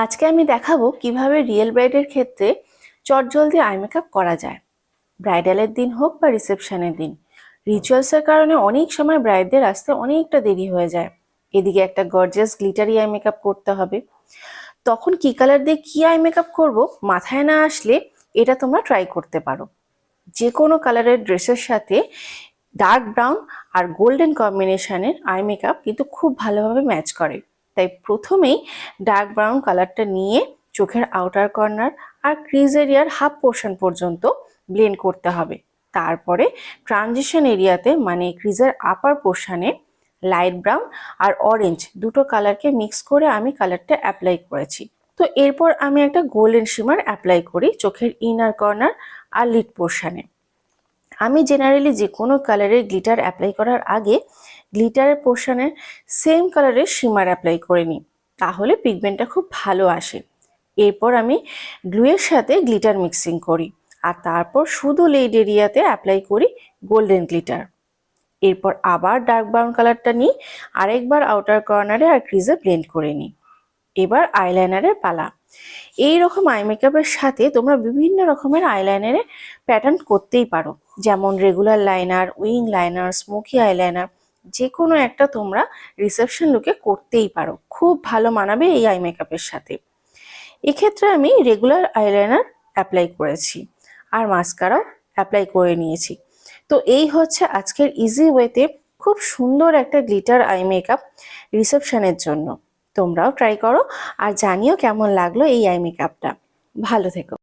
আজকে আমি দেখাবো কিভাবে রিয়েল ব্রাইডের ক্ষেত্রে চটজলদি আই মেকআপ করা যায়। ব্রাইডালের দিন হোক বা রিসেপশনের দিন, রিচুয়ালসের কারণে অনেক সময় ব্রাইডদের আসতে অনেকটা দেরি হয়ে যায়। এদিকে একটা গর্জিয়াস গ্লিটারি আই মেকআপ করতে হবে, তখন কি কালার দিয়ে কি আই মেকআপ করব মাথায় না আসলে এটা তোমরা ট্রাই করতে পারো। যে কোনো কালারের ড্রেসের সাথে ডার্ক ব্রাউন আর গোল্ডেন কম্বিনেশনের আই মেকআপ কিন্তু খুব ভালোভাবে ম্যাচ করে। তাই প্রথমেই ডার্ক ব্রাউন কালারটা নিয়ে চোখের আউটার কর্নার আর ক্রিজ এরিয়ার হাফ পোর্শন পর্যন্ত ব্লেন্ড করতে হবে। তারপরে ট্রানজিশন এরিয়াতে মানে ক্রিজের আপার পোর্শনে লাইট ব্রাউন আর অরেঞ্জ দুটো কালারকে মিক্স করে আমি কালারটা অ্যাপ্লাই করেছি। তো এরপর আমি একটা গোল্ডেন শিমার অ্যাপ্লাই করি চোখের ইনার কর্নার আর লিড পোর্শনে। আমি জেনারেলি যে কোনো কালারের গ্লিটার অ্যাপ্লাই করার আগে গ্লিটারের পোর্শনে সেম কালারের শিমার অ্যাপ্লাই করে নিই, তাহলে পিগমেন্টটা খুব ভালো আসে। এরপর আমি গ্লুয়ের সাথে গ্লিটার মিক্সিং করি আর তারপর শুধু লিড এরিয়াতে অ্যাপ্লাই করি গোল্ডেন গ্লিটার। এরপর আবার ডার্ক ব্রাউন কালারটা নিই, আরেকবার আউটার কর্নারে আর ক্রিজে ব্লেন্ড করে নিই। এবার আইলাইনারের পালা। এই রকম আই মেকআপের সাথে তোমরা বিভিন্ন রকমের আইলাইনারের প্যাটার্ন করতেই পারো, যেমন regular liner, wing liner, smoky eyeliner. যে কোনো একটা তোমরা রিসেপশন লুকে করতেই পারো, খুব ভালো মানাবে এই আই মেকআপের সাথে। এক্ষেত্রে আমি রেগুলার আইলাইনার অ্যাপ্লাই করেছি আর মাস্কারাও অ্যাপ্লাই করে নিয়েছি। তো এই হচ্ছে আজকের ইজি ওয়েতে খুব সুন্দর একটা গ্লিটার আই মেকআপ রিসেপশনের জন্য। তোমরাও ট্রাই করো আর জানিও কেমন লাগলো এই আই মেকআপটা। ভালো থেকো।